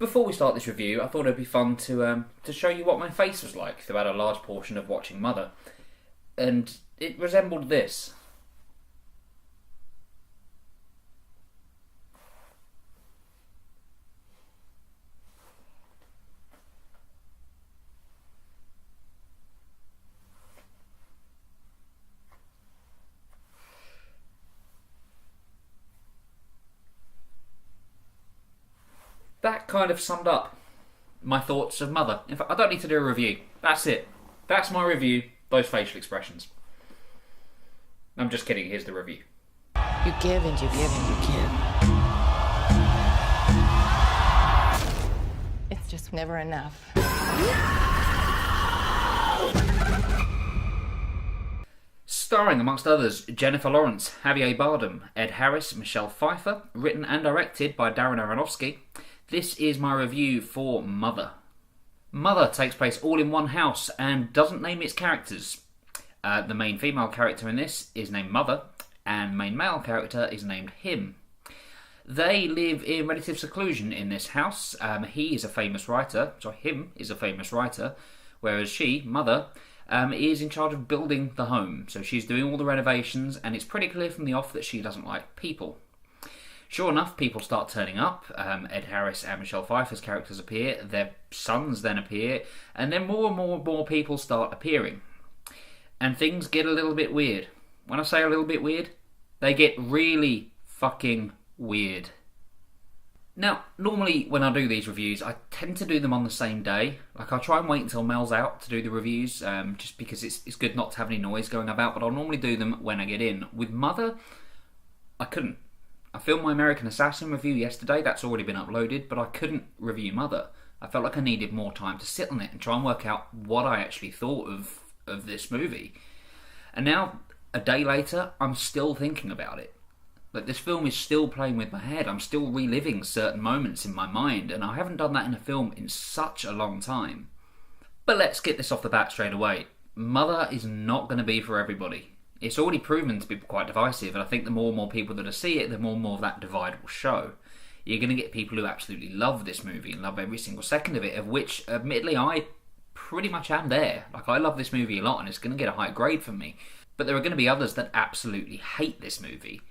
Before we start this review, I thought it'd be fun to show you what my face was like throughout a large portion of watching Mother. And it resembled this. That kind of summed up my thoughts of Mother. In fact, I don't need to do a review. That's it. That's my review. Those facial expressions. I'm just kidding. Here's the review. You give and you give and you give. It's just never enough. Starring, amongst others, Jennifer Lawrence, Javier Bardem, Ed Harris, Michelle Pfeiffer, written and directed by Darren Aronofsky. This is my review for Mother. Mother takes place all in one house and doesn't name its characters. The main female character in this is named Mother, and the main male character is named Him. They live in relative seclusion in this house. He is a famous writer, Him is a famous writer, whereas she, Mother, is in charge of building the home. So she's doing all the renovations, and it's pretty clear from the off that she doesn't like people. Sure enough, people start turning up. Ed Harris and Michelle Pfeiffer's characters appear, their sons then appear, and then more and more people start appearing. And things get a little bit weird. When I say a little bit weird, they get really fucking weird. Now, normally when I do these reviews, I tend to do them on the same day. Like, I'll try and wait until Mel's out to do the reviews, just because it's good not to have any noise going about, but I'll normally do them when I get in. With Mother, I couldn't. I filmed my American Assassin review yesterday, that's already been uploaded, but I couldn't review Mother. I felt like I needed more time to sit on it and try and work out what I actually thought of this movie. And now, a day later, I'm still thinking about it. Like, this film is still playing with my head. I'm still reliving certain moments in my mind, and I haven't done that in a film in such a long time. But let's get this off the bat straight away. Mother is not going to be for everybody. It's already proven to be quite divisive, and I think the more and more people that see it, the more and more of that divide will show. You're going to get people who absolutely love this movie and love every single second of it, of which, admittedly, I pretty much am there. Like, I love this movie a lot, and it's going to get a high grade from me. But there are going to be others that absolutely hate this movie.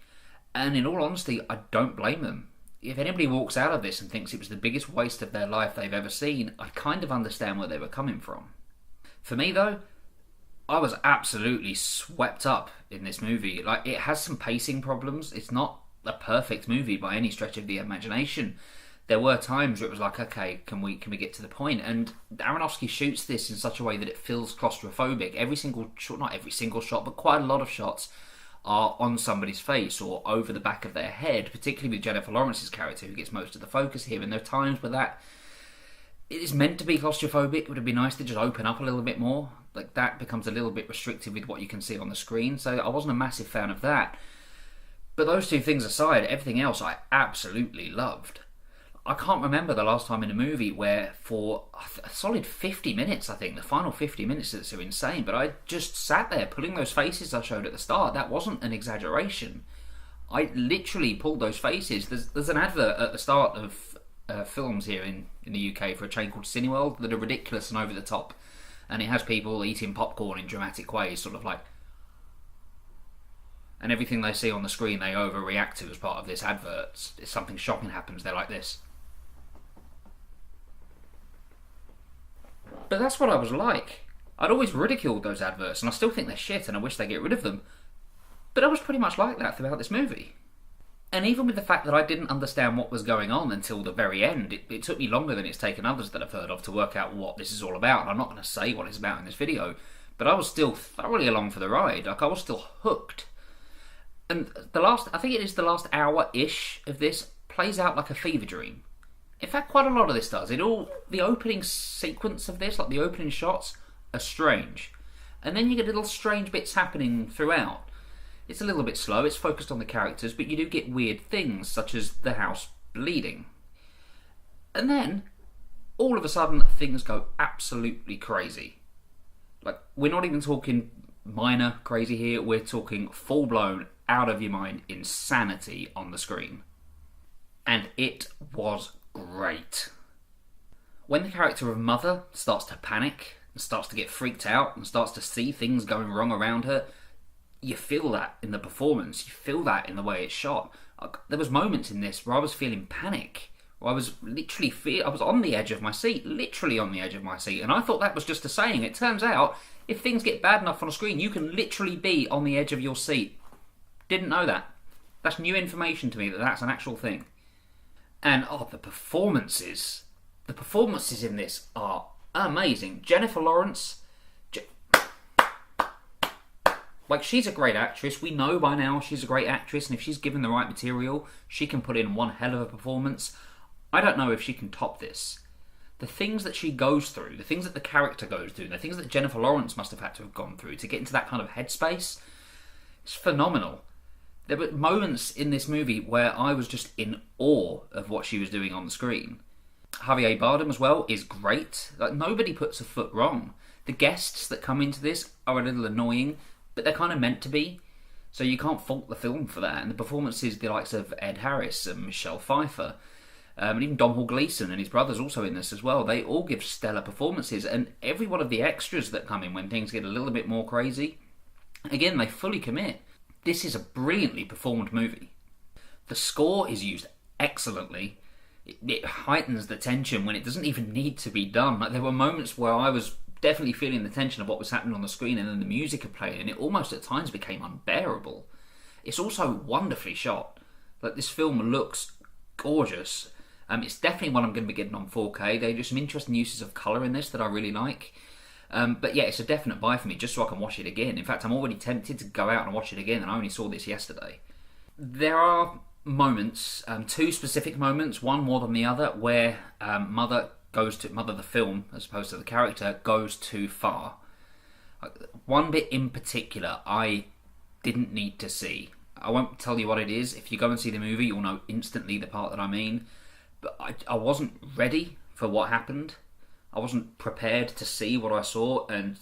And in all honesty, I don't blame them. If anybody walks out of this and thinks it was the biggest waste of their life they've ever seen, I kind of understand where they were coming from. For me, though, I was absolutely swept up in this movie. Like, it has some pacing problems. It's not a perfect movie by any stretch of the imagination. There were times where it was like, okay, can we get to the point? And Aronofsky shoots this in such a way that it feels claustrophobic. Every single shot, not every single shot, but quite a lot of shots are on somebody's face or over the back of their head, particularly with Jennifer Lawrence's character, who gets most of the focus here. And there are times where that it is meant to be claustrophobic. Would it be nice to just open up a little bit more? Like, that becomes a little bit restrictive with what you can see on the screen, so I wasn't a massive fan of that. But those two things aside, everything else I absolutely loved. I can't remember the last time in a movie where for a solid 50 minutes, I think, the final 50 minutes that's so insane, but I just sat there pulling those faces I showed at the start. That wasn't an exaggeration. I literally pulled those faces. There's an advert at the start of films here in the UK for a chain called Cineworld that are ridiculous and over the top. And it has people eating popcorn in dramatic ways, sort of like... And everything they see on the screen they overreact to as part of this advert. If something shocking happens, they're like this. But that's what I was like. I'd always ridiculed those adverts, and I still think they're shit, and I wish they get rid of them. But I was pretty much like that throughout this movie. And even with the fact that I didn't understand what was going on until the very end, it took me longer than it's taken others that I've heard of to work out what this is all about. And I'm not going to say what it's about in this video, but I was still thoroughly along for the ride. Like, I was still hooked. And I think it is the last hour-ish of this, plays out like a fever dream. In fact, quite a lot of this does. The opening sequence of this, like the opening shots, are strange. And then you get little strange bits happening throughout. It's a little bit slow, it's focused on the characters, but you do get weird things, such as the house bleeding. And then, all of a sudden, things go absolutely crazy. Like, we're not even talking minor crazy here, we're talking full-blown, out-of-your-mind insanity on the screen. And it was great. When the character of Mother starts to panic and starts to get freaked out and starts to see things going wrong around her, you feel that in the performance. You feel that in the way it's shot. There was moments in this where I was feeling panic. Where I was literally I was on the edge of my seat, literally on the edge of my seat, and I thought that was just a saying. It turns out, if things get bad enough on a screen, you can literally be on the edge of your seat. Didn't know that. That's new information to me, that's an actual thing. And the performances. The performances in this are amazing. Jennifer Lawrence, she's a great actress. We know by now she's a great actress, and if she's given the right material, she can put in one hell of a performance. I don't know if she can top this. The things that she goes through, the things that the character goes through, the things that Jennifer Lawrence must have had to have gone through to get into that kind of headspace, it's phenomenal. There were moments in this movie where I was just in awe of what she was doing on the screen. Javier Bardem as well is great. Nobody puts a foot wrong. The guests that come into this are a little annoying, but they're kind of meant to be. So you can't fault the film for that. And the performances, the likes of Ed Harris and Michelle Pfeiffer, and even Domhnall Gleeson and his brother's also in this as well. They all give stellar performances, and every one of the extras that come in when things get a little bit more crazy, again, they fully commit. This is a brilliantly performed movie. The score is used excellently. It heightens the tension when it doesn't even need to be done. There were moments where I was definitely feeling the tension of what was happening on the screen, and then the music had played, and it almost at times became unbearable. It's also wonderfully shot. This film looks gorgeous. It's definitely one I'm going to be getting on 4K. There are just some interesting uses of colour in this that I really like. But yeah, it's a definite buy for me, just so I can watch it again. In fact, I'm already tempted to go out and watch it again, and I only saw this yesterday. There are moments, two specific moments, one more than the other, where Mother the film, as opposed to the character, goes too far. One bit in particular I didn't need to see. I won't tell you what it is. If you go and see the movie, you'll know instantly the part that I mean. But I wasn't ready for what happened. I wasn't prepared to see what I saw, and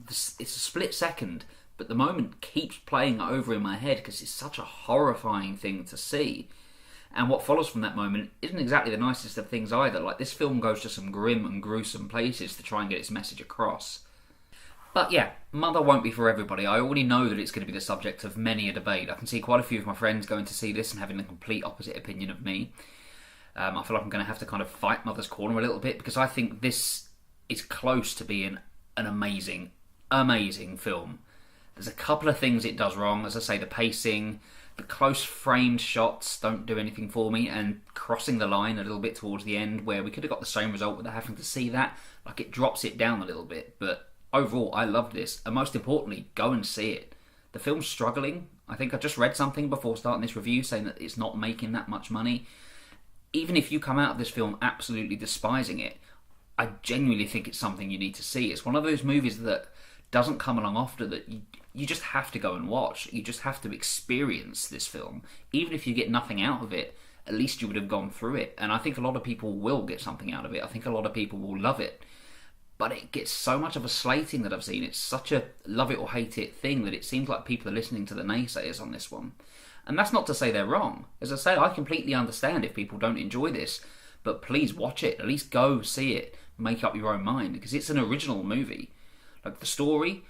it's a split second, but the moment keeps playing over in my head because it's such a horrifying thing to see. And what follows from that moment isn't exactly the nicest of things either. This film goes to some grim and gruesome places to try and get its message across. But yeah, Mother won't be for everybody. I already know that it's going to be the subject of many a debate. I can see quite a few of my friends going to see this and having the complete opposite opinion of me. I feel like I'm going to have to kind of fight Mother's corner a little bit, because I think this is close to being an amazing, amazing film. There's a couple of things it does wrong. As I say, the pacing, the close framed shots don't do anything for me, and crossing the line a little bit towards the end where we could have got the same result without having to see that, it drops it down a little bit. But overall, I love this, and most importantly, go and see it. The film's struggling. I think I just read something before starting this review saying that it's not making that much money. Even if you come out of this film absolutely despising it, I genuinely think it's something you need to see. It's one of those movies that doesn't come along often, that you just have to go and watch. You just have to experience this film. Even if you get nothing out of it, at least you would have gone through it. And I think a lot of people will get something out of it. I think a lot of people will love it. But it gets so much of a slating that I've seen. It's such a love it or hate it thing that it seems like people are listening to the naysayers on this one. And that's not to say they're wrong. As I say, I completely understand if people don't enjoy this, but please watch it. At least go see it. Make up your own mind, because it's an original movie. The story,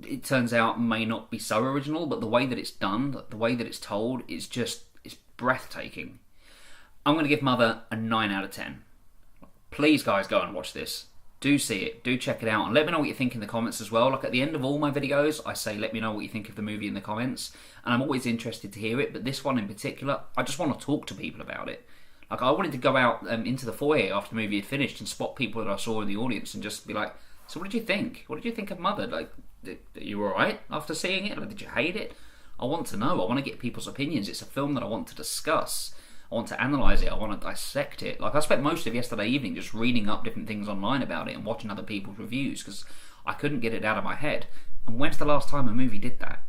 it turns out, may not be so original, but the way that it's done, the way that it's told, it's breathtaking. I'm going to give Mother a 9 out of 10. Please, guys, go and watch this. Do see it. Do check it out. And let me know what you think in the comments as well. At the end of all my videos, I say let me know what you think of the movie in the comments. And I'm always interested to hear it. But this one in particular, I just want to talk to people about it. I wanted to go out into the foyer after the movie had finished and spot people that I saw in the audience and just be like, so what did you think? What did you think of Mother? Are you alright after seeing it? Did you hate it? I want to know. I want to get people's opinions. It's a film that I want to discuss. I want to analyse it. I want to dissect it. I spent most of yesterday evening just reading up different things online about it and watching other people's reviews because I couldn't get it out of my head. And when's the last time a movie did that?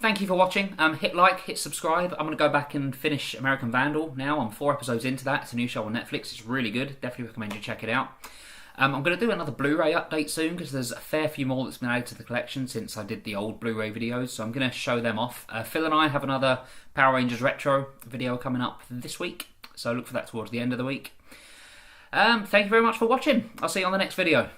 Thank you for watching. Hit like, hit subscribe. I'm going to go back and finish American Vandal now. I'm 4 episodes into that. It's a new show on Netflix. It's really good. Definitely recommend you check it out. I'm going to do another Blu-ray update soon because there's a fair few more that's been added to the collection since I did the old Blu-ray videos, so I'm going to show them off. Phil and I have another Power Rangers Retro video coming up this week, so look for that towards the end of the week. Thank you very much for watching. I'll see you on the next video.